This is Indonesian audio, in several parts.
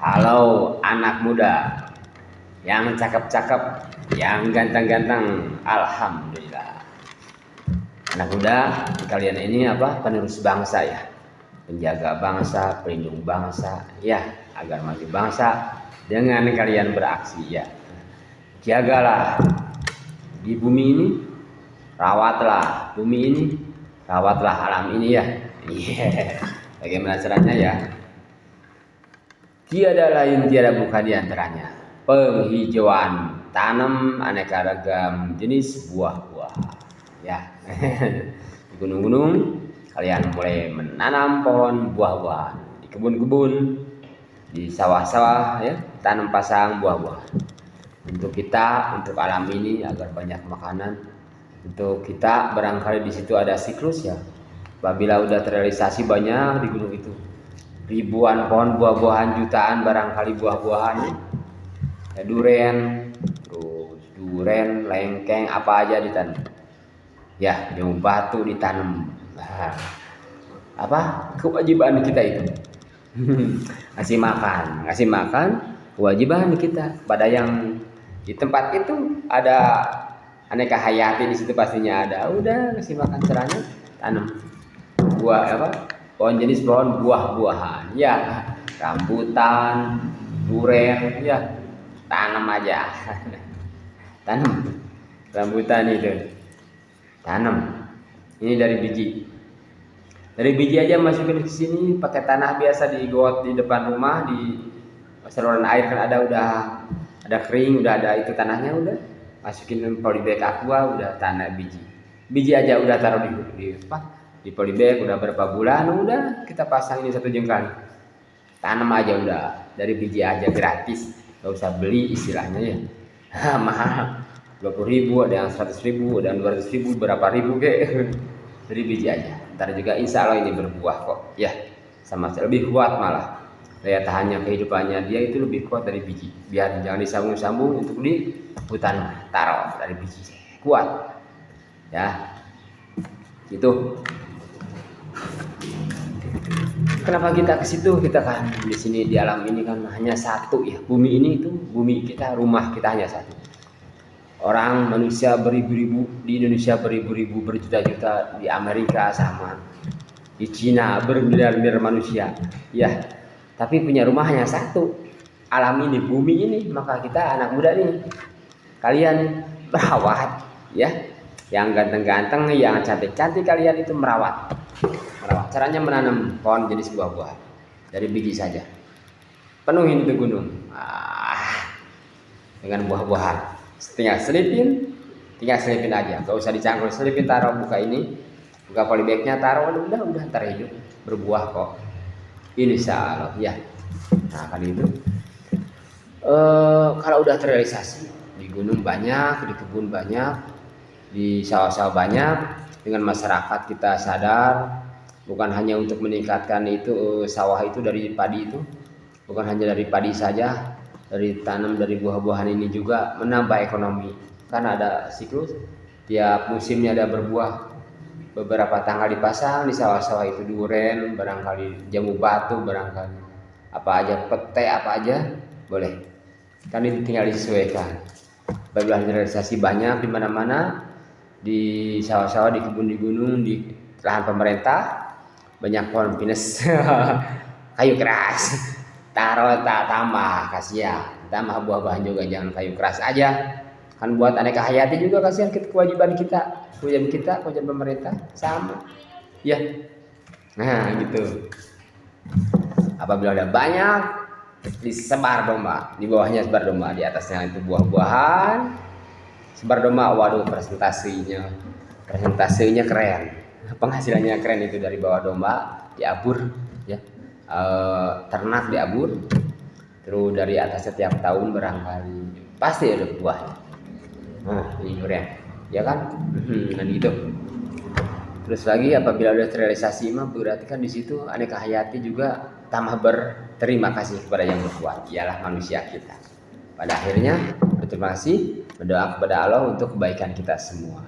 Halo anak muda yang cakep-cakep, yang ganteng-ganteng, alhamdulillah. Anak muda, kalian ini apa? Penerus bangsa ya, penjaga bangsa, pelindung bangsa, ya, agar maju bangsa dengan kalian beraksi ya. Jagalah di bumi ini, rawatlah bumi ini, rawatlah alam ini ya. Iya. Bagaimana caranya ya? Tiada lain tiada bukan di antaranya penghijauan tanam aneka ragam jenis buah-buah. Ya, di gunung-gunung kalian mulai menanam pohon buah-buahan, di kebun-kebun, di sawah-sawah ya, tanam pasang buah-buah. Untuk kita, untuk alam ini agar banyak makanan. Untuk kita barangkali di situ ada siklus ya. Apabila udah terrealisasi banyak di gunung itu, ribuan pohon buah-buahan, jutaan barangkali buah-buahan ya, duren, terus duren, lengkeng, apa aja ditanam ya, jambu batu ditanam. Nah, apa kewajiban kita itu? ngasih makan kewajiban kita pada yang di tempat itu ada aneka hayati di situ pastinya ada. Udah ngasih makan caranya tanam buah apa, pohon jenis pohon buah-buahan ya, rambutan, duren ya, tanam aja. Tanam rambutan itu, tanam. Ini dari biji aja masukin ke sini pakai tanah biasa di got di depan rumah, di saluran air kan ada, udah ada kering, udah ada itu tanahnya, udah masukin polybag aqua, udah tanah biji aja udah taruh di polybag, udah berapa bulan, udah kita pasang ini satu jengkal, tanam aja udah dari biji aja, gratis, nggak usah beli istilahnya ya. Mahal 20.000, ada yang 100.000, ada yang 200.000, berapa ribu ke dari biji aja. Ntar juga insya Allah ini berbuah kok ya, sama lebih kuat malah daya tahannya, kehidupannya dia itu lebih kuat dari biji. Biar jangan disambung-sambung untuk di hutan, taruh dari biji kuat ya gitu. Kenapa kita ke situ? Kita kan di sini di alam ini kan hanya satu ya. Bumi ini itu bumi kita, rumah kita hanya satu. Orang manusia beribu-ribu, di Indonesia beribu-ribu, berjuta-juta, di Amerika sama, di Cina bermiliar-miliar manusia. Ya, tapi punya rumah hanya satu. Alam ini, bumi ini, maka kita anak muda nih, kalian merawat ya. Yang ganteng-ganteng, yang cantik-cantik kalian itu merawat. Caranya menanam pohon jenis buah-buah dari biji saja. Penuhin itu gunung dengan buah-buahan. Tinggal selipin aja, gak usah dicangkul, selipin, taruh, buka ini, buka polybagnya, taruh, udah ntar hidup berbuah kok, insya Allah ya. Nah kan itu kalau udah terrealisasi di gunung banyak, di kebun banyak, di sawah-sawah banyak, dengan masyarakat kita sadar, bukan hanya untuk meningkatkan itu sawah itu dari padi itu, bukan hanya dari padi saja, dari tanam dari buah-buahan ini juga menambah ekonomi. Kan ada siklus, tiap musimnya ada berbuah, beberapa tanggal dipasang di sawah-sawah itu, duren, barangkali jambu batu, barangkali apa aja, pete apa aja boleh. Kan itu tinggal disesuaikan. Apabila realisasi banyak di mana-mana, di sawah-sawah, di kebun, di gunung, di lahan pemerintah, banyak pohon pinus, kayu keras, taruh tambah, kasihan, tambah buah-buahan juga, jangan kayu keras aja. Kan buat aneka hayati juga kasihan, kewajiban kita, kewajiban pemerintah sama ya. Nah gitu. Apabila ada banyak, disebar domba, di bawahnya sebar domba, di atasnya itu buah-buahan, sebar domba. Waduh, presentasinya keren, penghasilannya keren itu dari bawah domba, diabur ya, ternak diabur, terus dari atas setiap tahun barangkali pasti ada buah. Nah ini durian ya kan, dan gitu. Terus lagi apabila udah terrealisasi mah berarti kan di situ aneka hayati juga tambah berterima kasih kepada yang berbuat, ialah manusia kita. Pada akhirnya berterima kasih, berdoa kepada Allah untuk kebaikan kita semua.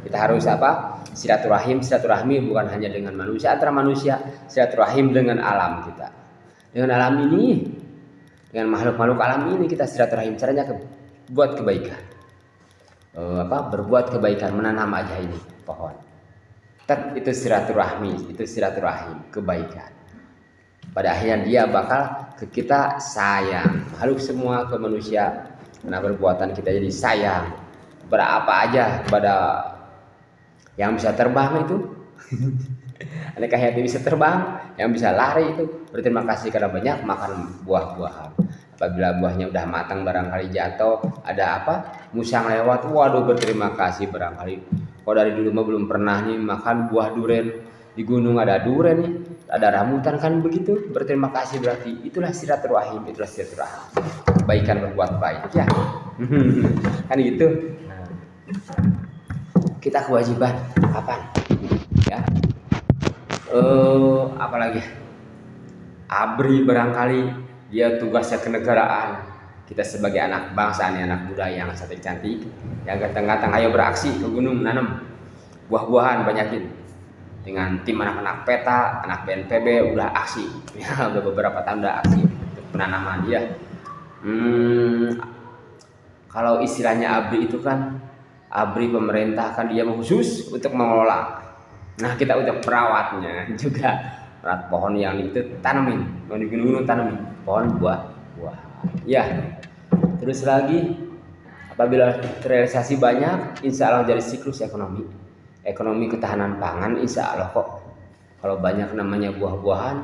Kita harus apa? Silaturahmi bukan hanya dengan manusia, antara manusia, silaturahim dengan alam kita. Dengan alam ini, dengan makhluk-makhluk alam ini kita silaturahim. Caranya buat kebaikan. Berbuat kebaikan, menanam aja ini pohon. Itu silaturahmi, itu silaturahim, kebaikan. Pada akhirnya dia bakal ke kita sayang. Makhluk semua ke manusia karena perbuatan kita jadi sayang. Berapa aja kepada yang bisa terbang itu. Aneka hayati bisa terbang, yang bisa lari itu berterima kasih karena banyak makan buah-buahan. Apabila buahnya udah matang barangkali jatuh, ada apa? Musang lewat, waduh berterima kasih barangkali. Kalau dari dulu mah belum pernah nih makan buah duren. Di gunung ada duren nih, ada rambutan kan begitu. Berterima kasih berarti itulah silaturahim, itulah silaturahim. Kebaikan berbuat baik ya. Kan gitu. Nah, kita kewajiban kapan? Ya. Apalagi ABRI barangkali dia tugasnya kenegaraan. Kita sebagai anak bangsa nih, anak muda yang cantik-cantik, yang ganteng-ganteng, ayo beraksi ke gunung nanam buah-buahan banyakin. Dengan tim anak-anak peta, anak BNPB udah aksi. Ya, udah beberapa tahun udah aksi untuk penanaman dia. Kalau istilahnya ABRI itu kan ABRI pemerintah kan dia khusus untuk mengelola. Nah kita untuk perawatnya juga, perawat pohon yang itu tanamin, mau di gunung tanamin pohon buah. Ya, terus lagi apabila terrealisasi banyak, insya Allah jadi siklus ekonomi ketahanan pangan, insya Allah kok. Kalau banyak namanya buah-buahan,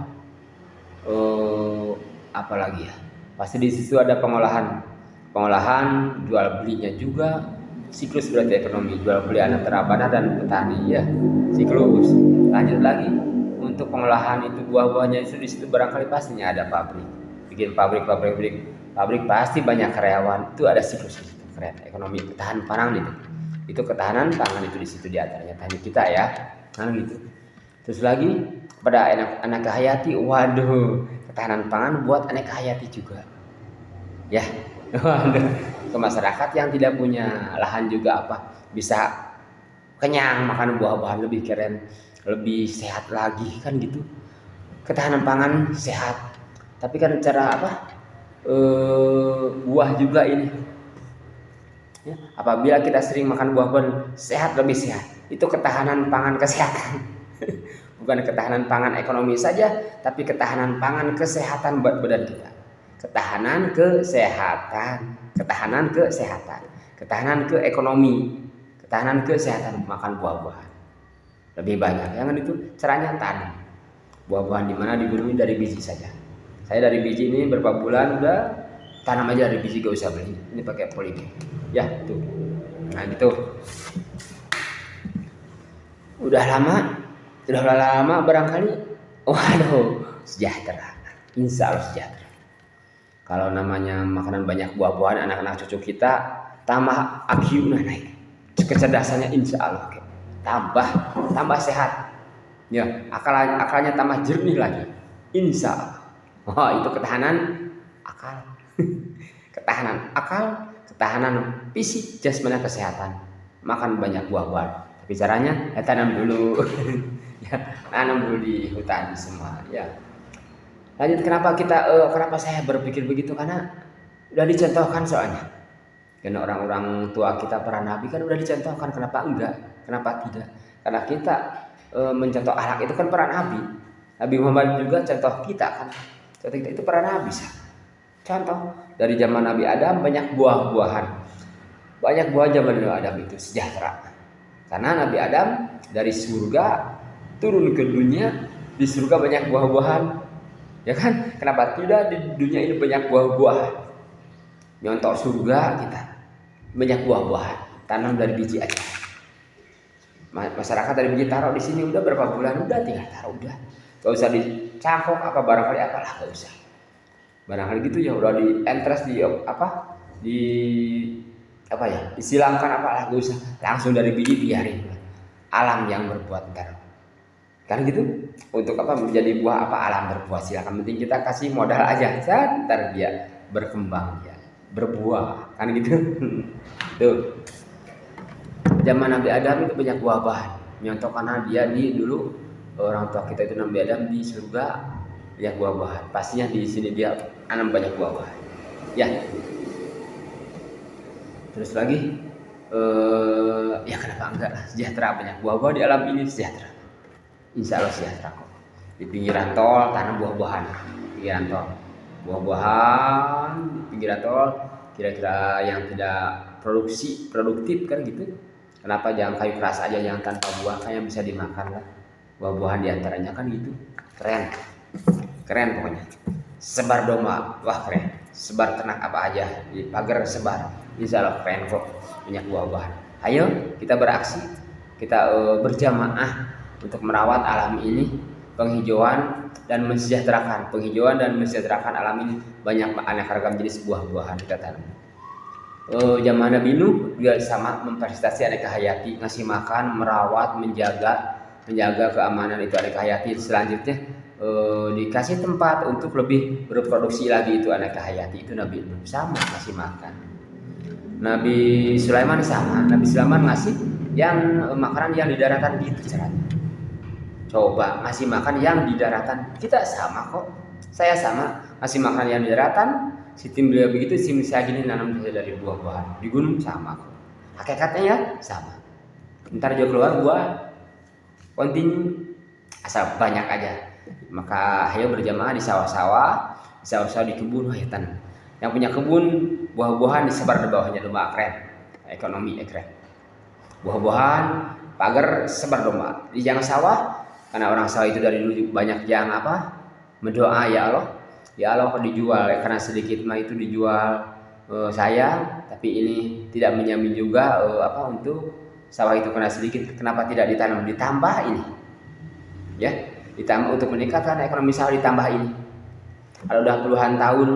apalagi ya, pasti di situ ada pengolahan, jual belinya juga. Siklus berarti ekonomi, jual beli antara banah dan petani ya, siklus. Lanjut lagi untuk pengolahan itu buah-buahnya itu di situ barangkali pastinya ada pabrik, bikin pabrik pasti banyak karyawan, itu ada siklus itu keren. Ekonomi ketahanan pangan itu ketahanan pangan itu di situ diantaranya tadi kita ya, nah gitu. Terus lagi pada anak hayati, waduh ketahanan pangan buat anak hayati juga ya. Ke masyarakat yang tidak punya lahan juga bisa kenyang makan buah-buahan, lebih keren, lebih sehat lagi kan gitu. Ketahanan pangan sehat, tapi kan cara buah juga ini ya, apabila kita sering makan buah-buahan sehat, lebih sehat, itu ketahanan pangan kesehatan. Bukan ketahanan pangan ekonomi saja, tapi ketahanan pangan kesehatan buat badan kita. Ketahanan kesehatan, ketahanan ke ekonomi, ketahanan kesehatan, makan buah-buahan lebih banyak. Jangan itu caranya tanam buah-buahan di mana di gunung dari biji saja. Saya dari biji ini berapa bulan udah tanam aja dari biji, gak usah beli. Ini pakai polybag ya tuh. Nah gitu. Udah lama barangkali, waduh sejahtera, insya Allah sejahtera. Kalau namanya makanan banyak buah-buahan, anak-anak cucu kita tambah IQ naik, kecerdasannya insya Allah tambah sehat ya, akalnya tambah jernih lagi insya Allah. Itu ketahanan akal. Ketahanan fisik, jasmani, kesehatan, makan banyak buah-buahan. Tapi caranya ya tanam dulu. Ya, tanam dulu di hutan semua ya. Lanjut, kenapa saya berpikir begitu, karena udah dicontohkan soalnya. Karena orang-orang tua kita para nabi kan udah dicontohkan, kenapa enggak? Kenapa tidak? Karena kita mencontoh akhlak itu kan para nabi. Nabi Muhammad juga contoh kita kan. Contoh kita itu para nabi. Contoh dari zaman Nabi Adam banyak buah-buahan. Banyak buah zaman Nabi Adam itu sejahtera. Karena Nabi Adam dari surga turun ke dunia, di surga banyak buah-buahan. Ya kan? Kenapa tidak di dunia ini banyak buah-buahan? Nyontok surga kita banyak buah-buahan, tanam dari biji aja. Masyarakat dari biji taruh di sini udah berapa bulan, udah tinggal taruh udah. Gak usah dicangkok barangkali apalah, gak usah. Barangkali gitu ya udah di entres disilangkan apalah, gak usah. Langsung dari biji biarin. Alam yang berbuat ntar. Kan gitu, untuk menjadi buah alam berbuah, silakan, penting kita kasih modal aja, ntar dia berkembang, dia berbuah, kan gitu. Tuh zaman Nabi Adam itu banyak buah-buahan, nyontok karena dia dulu orang tua kita itu Nabi Adam di surga banyak buah-buahan. Pastinya di sini dia tanam banyak buah-buahan. Ya. Terus lagi, ya kenapa enggak lah, sejahtera, banyak buah-buah di alam ini, sejahtera. Insya Allah sejahtera kok. Di pinggiran tol tanam buah-buahan, pinggiran tol, buah-buahan di pinggiran tol, kira-kira yang tidak produktif kan gitu. Kenapa jangan kayu keras aja yang tanpa buah, kan yang bisa dimakan lah. Buah-buahan diantaranya kan gitu. Keren pokoknya. Sebar domba, wah keren. Sebar ternak apa aja, di pagar sebar. Insya Allah keren kok, banyak buah-buahan. Ayo kita beraksi, kita berjamaah untuk merawat alam ini, penghijauan dan mensejahterakan alam ini. Banyak aneka ragam jenis buah-buahan kita tanam. Zaman Nabi Nuh juga sama memfasilitasi aneka hayati, ngasih makan, merawat, menjaga keamanan itu aneka hayati. Selanjutnya dikasih tempat untuk lebih berproduksi lagi itu aneka hayati, itu Nabi Nuh sama ngasih makan. Nabi Sulaiman sama, Nabi Sulaiman ngasih yang makanan yang di daratan gitu caranya. Coba ngasih makan yang di daratan, kita sama kok. Saya sama ngasih makan yang di daratan, sistem beliau begitu, sistem saya gini nanam dari buah-buahan di gunung sama kok. Hakikatnya ya sama. Ntar juga keluar buah kontinu, asal banyak aja. Maka ayo berjamaah di sawah-sawah, di kebun, ayo tanam. Yang punya kebun buah-buahan disebar di bawahnya, domba keren, ekonomi keren. Buah-buahan pagar sebar domba di jangan sawah, karena orang sawah itu dari dulu banyak yang apa mendoa, ya Allah kalau dijual karena sedikit mah itu dijual saya, tapi ini tidak menyamin juga untuk sawah itu karena sedikit, kenapa tidak ditanam, ditambah ini ya, ditambah untuk meningkatkan ekonomi sawah, ditambah ini. Kalau udah puluhan tahun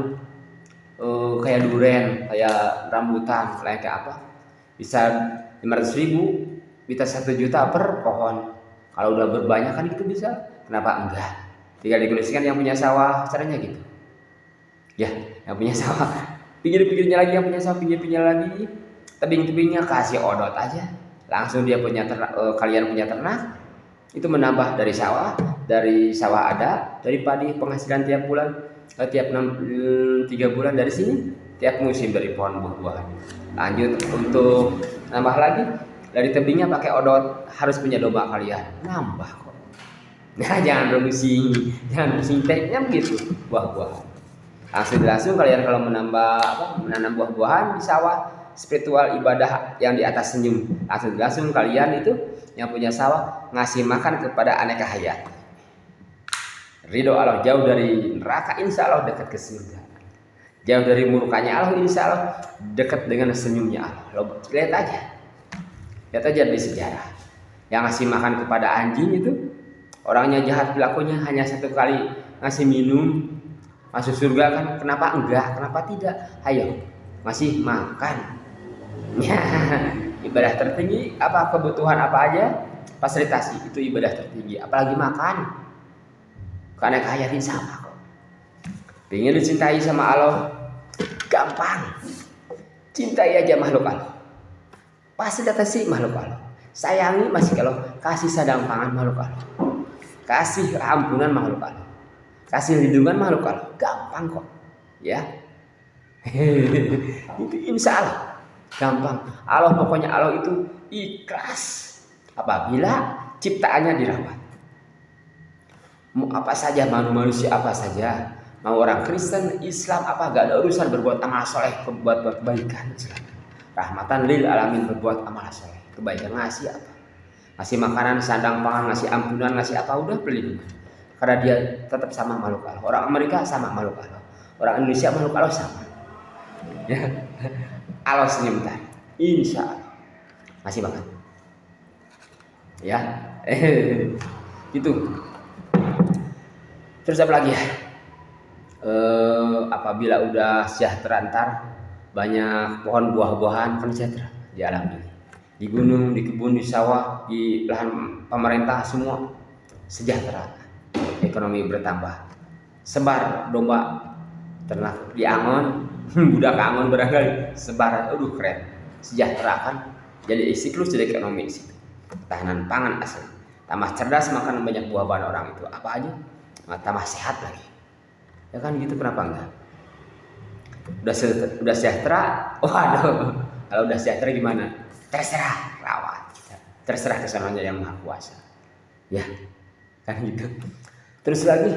kayak duren, kayak rambutan, kayak apa bisa 500.000, bisa 1 juta per pohon. Kalau udah berbanyak kan itu bisa, kenapa enggak? Tinggal dikondisikan yang punya sawah, caranya gitu. Ya, yang punya sawah, pinggir-pinggirnya lagi, yang punya sawah pinggir-pinggirnya lagi, tebing-tebingnya kasih odot aja. Langsung dia punya ternak, kalian punya ternak, itu menambah dari sawah ada, dari padi penghasilan tiap bulan, tiap 3 bulan dari sini, tiap musim dari pohon buah-buahan. Lanjut untuk nambah lagi, dari tebingnya pakai odot, harus punya domba kalian, nambah kok. Nah, jangan pusing teknya begitu, buah-buahan. Langsung kalian kalau menanam buah-buahan di sawah, spiritual ibadah yang di atas senyum. Langsung kalian itu yang punya sawah ngasih makan kepada aneka hayat. Ridho Allah, jauh dari neraka, insya Allah dekat ke surga. Jauh dari murkanya Allah, insya Allah dekat dengan senyumnya Allah. Lihat aja di sejarah. Yang ngasih makan kepada anjing itu orangnya jahat, pelakunya hanya 1 kali ngasih minum, masuk surga kan? Kenapa enggak? Kenapa tidak? Ayo ngasih makan. Ya, ibadah tertinggi apa, kebutuhan apa aja fasilitasi, itu ibadah tertinggi, apalagi makan. Karena kayatin sama kok. Pengen dicintai sama Allah gampang. Cintai aja makhluk Allah, pasti datasi makhluk Allah. Sayangi masih kalau kasih sadang pangan makhluk Allah, kasih ampunan makhluk Allah, kasih lindungan makhluk Allah, gampang kok ya. Itu insya Allah gampang. Allah pokoknya Allah itu ikhlas apabila ciptaannya dirawat. Mau apa saja, manusia apa saja, mau orang Kristen, Islam apa, gak ada urusan, berbuat amal soleh, berbuat kebaikan. Rahmatan lil alamin, berbuat amal soleh, kebaikan. Ngasih apa? Ngasih makanan, sandang pangan, ngasih ampunan, ngasih apa, udah pelindungan. Karena dia tetap sama makhluk Allah. Orang Amerika sama makhluk Allah, orang Indonesia makhluk Allah sama. Ya, Allah senyum tadi, insya Allah ngasih makan. Ya, itu. Terus apa lagi ya? Apabila udah sejahtera, ntar banyak pohon buah-buahan, kan sejahtera di alam ini. Di gunung, di kebun, di sawah, di lahan pemerintah, semua sejahtera. Ekonomi bertambah. Sebar domba, ternak di Angon, budak Angon barangkali, sebar, aduh keren. Sejahtera kan? Jadi siklus jadi ekonomi situ. Tahanan pangan asli. Tambah cerdas makan banyak buah-buahan orang itu. Apa aja? Tambah sehat lagi. Ya kan gitu, kenapa enggak? Udah sejahtera, waduh, kalau udah sejahtera gimana? Terserah rawat, terserah kesananya yang maha kuasa, ya kan gitu. Terus lagi,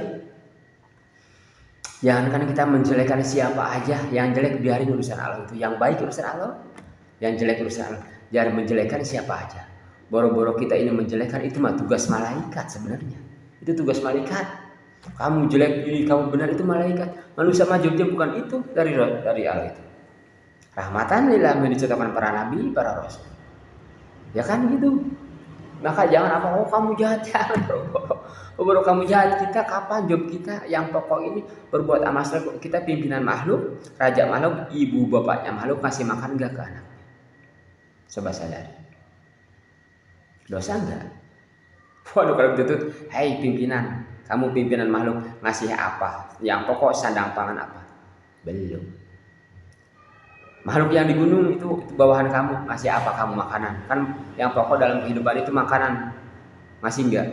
jangankan kita menjelekkan siapa aja, yang jelek biarin urusan Allah itu, yang baik urusan Allah, yang jelek urusan Allah. Jangan menjelekkan siapa aja. Boro-boro kita ini menjelekkan, itu mah tugas malaikat sebenarnya. Itu tugas malaikat. Kamu jelek ini, kamu benar, itu malaikat. Manusia majubnya bukan itu dari Allah itu. Rahmatan lil alamin dicontohkan para nabi, para rasul. Ya kan gitu. Maka jangan apa, oh kamu jahat, jangan boro kamu jahat, kita kapan job kita yang pokok ini berbuat amal soleh. Kita pimpinan makhluk, raja makhluk, ibu bapaknya makhluk, ngasih makan enggak ke anak? Coba sadari. Dosa enggak? Waduh kalau begitu, hei pimpinan, kamu pimpinan makhluk, ngasih apa? Yang pokok sandang pangan apa? Belum. Makhluk yang di gunung itu bawahan kamu, ngasih apa kamu makanan? Kan yang pokok dalam kehidupan itu makanan. Ngasih enggak?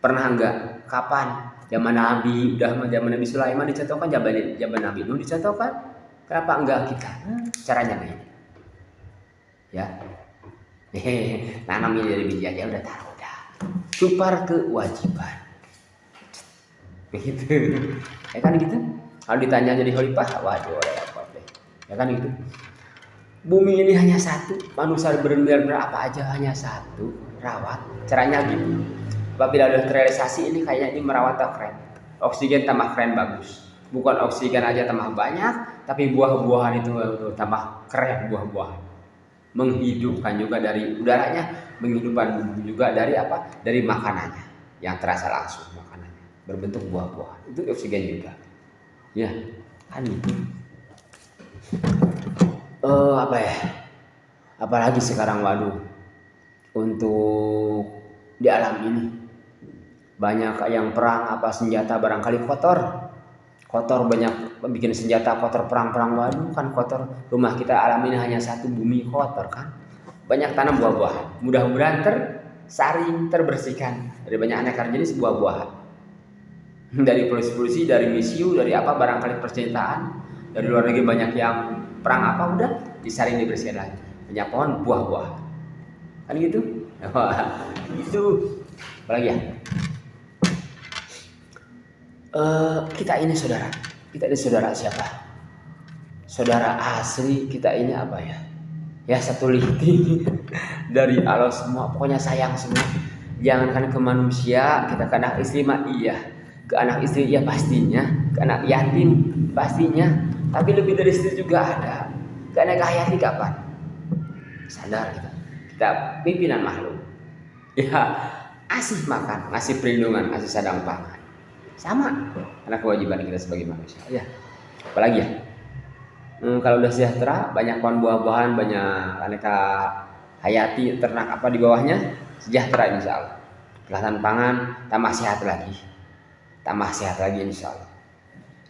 Pernah enggak? Kapan? Zaman Nabi, zaman Nabi Sulaiman dicontohkan, zaman Nabi Nuh dicontohkan. Kenapa enggak kita? Caranya begini. Ya. Nanam ini dari biji aja udah taruh udah. Supar kewajiban. Begitu. Ya kan gitu. Kalau ditanya jadi khalifah, waduh repot deh. Ya kan gitu. Bumi ini hanya satu, manusia berapa aja hanya satu, rawat. Caranya gitu. Apabila udah terrealisasi ini kayaknya ini merawat keren. Oksigen tambah keren bagus. Bukan oksigen aja tambah banyak, tapi buah-buahan itu tambah keren buah-buahan. Menghidupkan juga dari udaranya, menghidupkan juga dari apa? Dari makanannya yang terasa langsung makanannya berbentuk buah-buahan. Itu oksigen juga. Ya, kan itu. Apa ya? Apalagi sekarang waduh untuk di alam ini banyak yang perang apa senjata barangkali kotor banyak bikin senjata kotor perang waduh kan kotor. Rumah kita alam ini hanya satu, bumi kotor kan. Banyak tanam buah-buahan, mudah-mudahan tersaring, terbersihkan dari banyak aneka jenis buah-buahan, dari polusi, dari misiu, dari apa barangkali percintaan, dari luar negeri banyak yang perang apa udah disaring, dibersihkan lagi. Banyak pohon buah-buahan kan gitu. Itu apalagi ya, kita ini saudara siapa? Saudara asli kita ini apa ya? Ya satu liti dari Allah semua, pokoknya sayang semua. Jangankan ke manusia, kita ke anak istri mah iya, ke anak istri ya pastinya, ke anak yatim pastinya, tapi lebih dari istri juga ada. Ke anak yatim kapan? Sadar kita pimpinan makhluk. Ya, asih makan, ngasih perlindungan, ngasih sadang pangan. Sama, karena kewajiban kita sebagai manusia. Ya, apalagi ya? Kalau udah sejahtera, banyak pohon buah-buahan, banyak aneka hayati, ternak apa di bawahnya, sejahtera insya Allah. Ketahanan pangan, tambah sehat lagi insya Allah.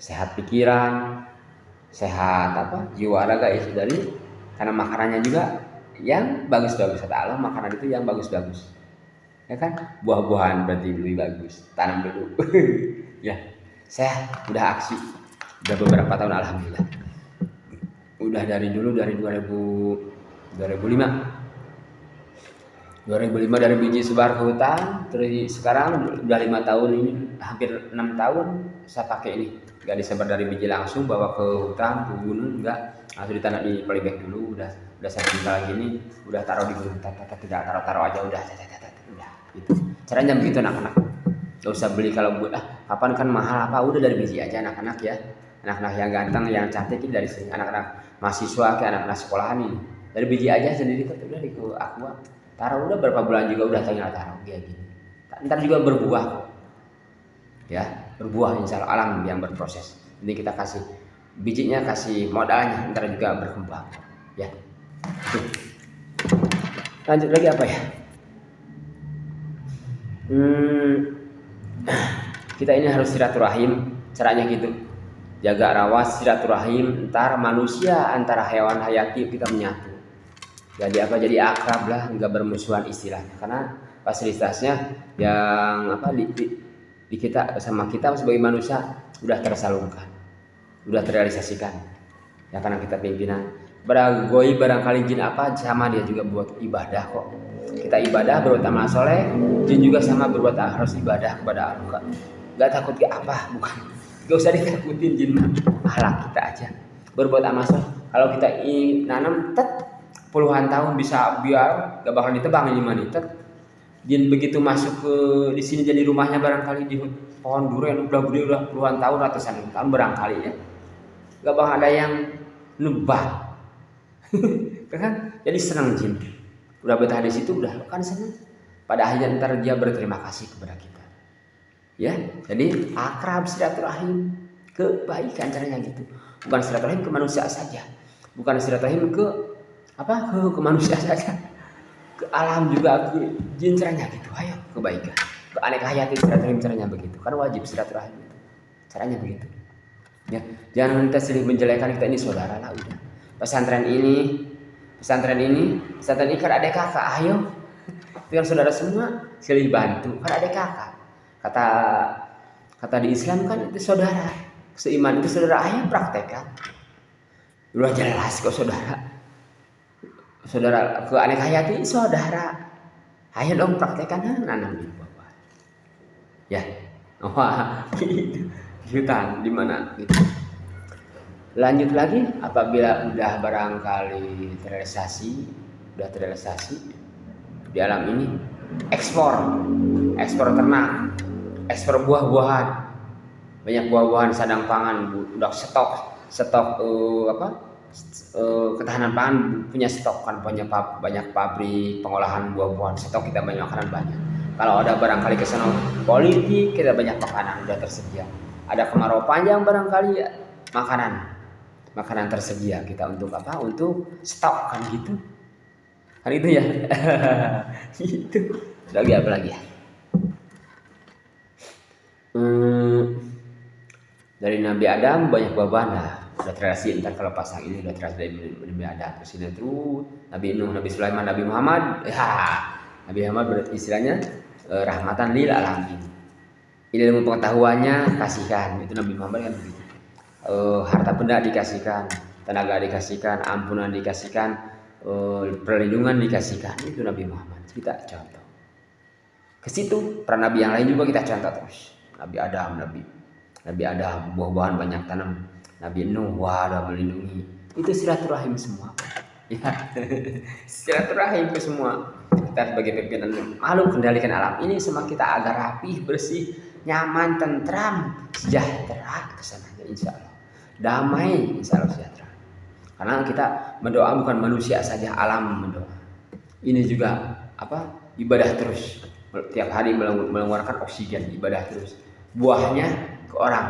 Sehat pikiran, sehat apa? Jiwa raga ya dari, karena makanannya juga yang bagus-bagus. Kata Allah, makanan itu yang bagus-bagus. Ya kan, buah-buahan berarti lebih bagus, tanam dulu. Ya, saya udah aksi, udah beberapa tahun alhamdulillah. Udah dari dulu, dari 2005 dari biji sebar ke hutan, terus sekarang udah 5 tahun ini, hampir 6 tahun saya pakai ini, nggak disebar dari biji langsung bawa ke hutan, ke gunung, enggak, langsung ditanam di polybag dulu, udah saya tinggal gini, udah taruh di gunung, tidak taruh aja udah gitu. Caranya begitu anak-anak. Gak usah beli, kalau buat kapan kan mahal apa, udah dari biji aja anak-anak ya. Anak-anak yang ganteng, yang cantik ini dari sini, anak-anak mahasiswa ke anak-anak sekolahan ini. Dari biji aja sendiri tuh udah di aqua. Taruh udah berapa bulan juga udah tinggal taruh kayak gini. Ntar juga berbuah. Ya, berbuah insya Allah, alam yang berproses. Ini kita kasih bijinya, kasih modalnya, ntar juga berkembang. Ya. Tuh. Lanjut lagi apa ya? Kita ini harus silaturahim, caranya gitu. Jaga rawat silaturahim antar manusia, antara hewan hayati kita menyatu. Jadi apa? Jadi akrab lah, enggak bermusuhan istilahnya. Karena fasilitasnya yang apa di kita sama kita sebagai manusia udah tersalurkan, udah terrealisasikan. Ya karena kita pimpinan. Barangkali jin apa sama dia juga buat ibadah kok. Kita ibadah berbuat amal soleh, jin juga sama berbuat harus ibadah kepada Allah. Gak takut ke apa, bukan. Gak usah ditakutin jin mah, akhlak kita aja. Berbuat amal soleh. Kalau kita nanam puluhan tahun bisa biar gak bakal ditebang ini mah jin begitu masuk ke di sini jadi rumahnya barangkali di pohon durian udah gede udah puluhan tahun ratusan tahun barangkali ya. Gak bakal ada yang nebak. Kan jadi senang jin udah betah di situ udah kan senang pada akhirnya ntar dia berterima kasih kepada kita ya. Jadi akrab, silaturahim, kebaikan caranya gitu, bukan silaturahim ke manusia saja, bukan silaturahim ke manusia saja, ke alam juga, ke jin caranya gitu. Ayo kebaikan, ke aneka hayati silaturahim caranya begitu, kan wajib silaturahim itu caranya begitu ya. Jangan kita silih menjelekan, kita ini saudara lah udah. Pesantren ini kan adik kakak, ayo biar saudara semua silih bantu, kan adik kakak. Kata di Islam kan itu saudara, seiman itu saudara, ayo praktekkan. Udah jelas kok saudara ke aneka hayati saudara, ayo dong praktekkan nanam di bawah ya. Wah gitu, hutan di mana gitu. Lanjut lagi, apabila udah barangkali terrealisasi di alam ini, ekspor ternak, ekspor buah-buahan, banyak buah-buahan sadang pangan, udah stok ketahanan pangan, punya stok kan, banyak pabrik pengolahan buah-buahan, stok kita banyak makanan banyak. Kalau ada barangkali kesana politik, kita banyak makanan udah tersedia. Ada kemarau panjang barangkali ya, makanan tersedia kita untuk apa? Untuk stok kan gitu. Kan itu ya. Itu. Lagi apa lagi ya? Dari Nabi Adam banyak buah-buahan udah terasi, entar kalau pasang ini udah terasi dari Nabi Adam terus ini terus Nabi Nuh, Nabi Sulaiman, Nabi Muhammad. Nabi Muhammad berarti istilahnya rahmatan lil alamin. Ilmu pengetahuannya kasihkan, itu Nabi Muhammad kan begitu. Harta benda dikasihkan, tenaga dikasihkan, ampunan dikasihkan, perlindungan dikasihkan, itu Nabi Muhammad. Kita contoh ke situ. Para nabi yang lain juga kita contoh terus. Nabi Adam buah-buahan banyak tanam. Nabi Nuh udah melindungi. Itu silaturahim semua ya. Silaturahim ke semua. Kita sebagai pimpinan makhluk kendalikan alam ini semua kita agar rapih, bersih, nyaman, tentram, sejahtera kesananya insya Allah. Damai, insya Allah sejahtera. Karena kita mendoa bukan manusia saja, alam mendoa. Ini juga ibadah terus. Tiap hari mengeluarkan oksigen, ibadah terus. Buahnya ke orang,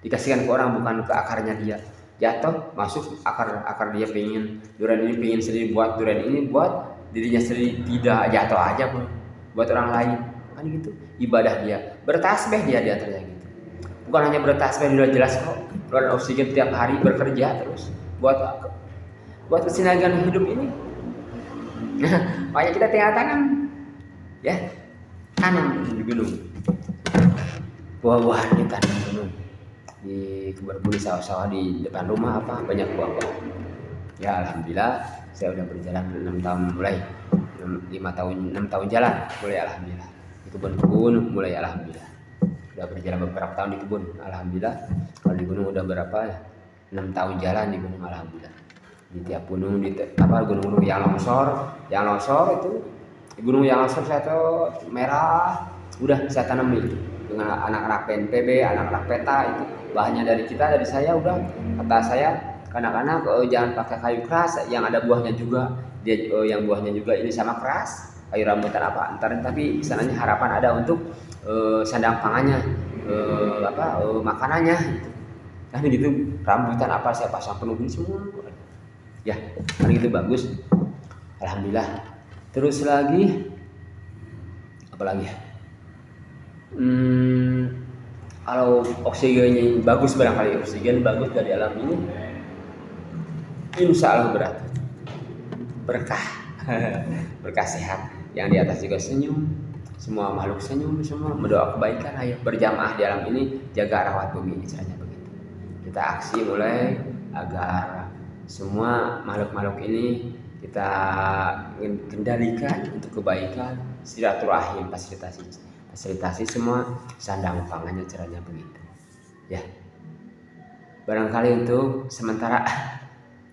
dikasihkan ke orang, bukan ke akarnya dia. Jatuh masuk akar dia pengen durian ini, pengen sendiri buat durian ini, buat dirinya sendiri, tidak jatuh aja pun buat orang lain. Kan gitu. Ibadah dia, bertasbih dia di antaranya gitu. Bukan hanya bertasbih, sudah jelas kok. Keluar oksigen tiap hari, bekerja terus buat kesenangan hidup ini. Makanya kita tinggal tanam ya, tanam di gunung, buah-buahan di tanam gunung, di kebun sawah-sawah di depan rumah banyak buah-buahan ya. Alhamdulillah saya udah berjalan 6 tahun mulai 6 tahun jalan mulai, alhamdulillah. Di kebun mulai, alhamdulillah. Udah berjalan beberapa tahun di kebun, alhamdulillah. Kalau di gunung udah berapa ya? 6 tahun jalan di gunung, alhamdulillah. Di tiap gunung, gunung-gunung yang longsor itu, gunung yang longsor saya tuh merah, udah saya tanam itu dengan anak-anak PNPB, anak-anak peta, itu bahannya dari saya. Udah kata saya anak-anak jangan pakai kayu keras yang ada buahnya juga, yang buahnya juga ini sama keras, kayu rambutan ntar, tapi sananya harapan ada untuk sandang pangannya, makanannya gitu. Kan gitu, rambutan saya pasang penuh semua ya, kan gitu bagus, alhamdulillah. Terus lagi apa lagi ya? Kalau oksigennya bagus, barangkali oksigen bagus dari alam ini, insya Allah berkah berkah sehat. Yang di atas juga senyum, semua makhluk senyum, semua mendoa kebaikan. Ayo berjamaah di alam ini, jaga rawat bumi ini, caranya begitu. Kita aksi mulai agar semua makhluk-makhluk ini kita kendalikan untuk kebaikan, silaturahim, fasilitasi semua sandang pangannya, caranya begitu. Ya, barangkali untuk sementara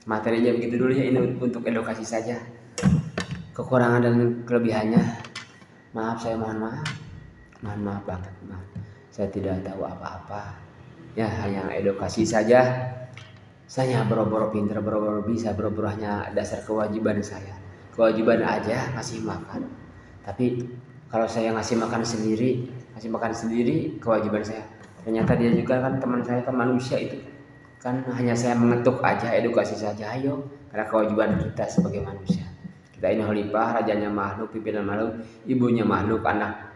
materinya begitu dulu ya, ini untuk edukasi saja. Kekurangan dan kelebihannya, maaf, saya mohon maaf banget, maaf. Saya tidak tahu apa-apa. Ya, hanya edukasi saja. Saya boro-boro pinter, boro-boro bisa, boro-boro hanya dasar kewajiban saya. Kewajiban aja ngasih makan. Tapi kalau saya ngasih makan sendiri kewajiban saya. Ternyata dia juga kan teman saya kan manusia itu. Kan hanya saya mengetuk aja, edukasi saja. Ayo, karena kewajiban kita sebagai manusia. Kita ini khalifah, rajanya makhluk, pimpinan makhluk, ibunya makhluk,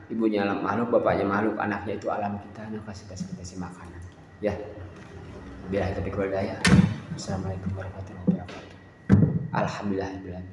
ibunya makhluk, bapaknya makhluk, anaknya itu alam kita, kasih makanan. Ya, biar kita daya. Assalamualaikum warahmatullahi wabarakatuh. Alhamdulillah.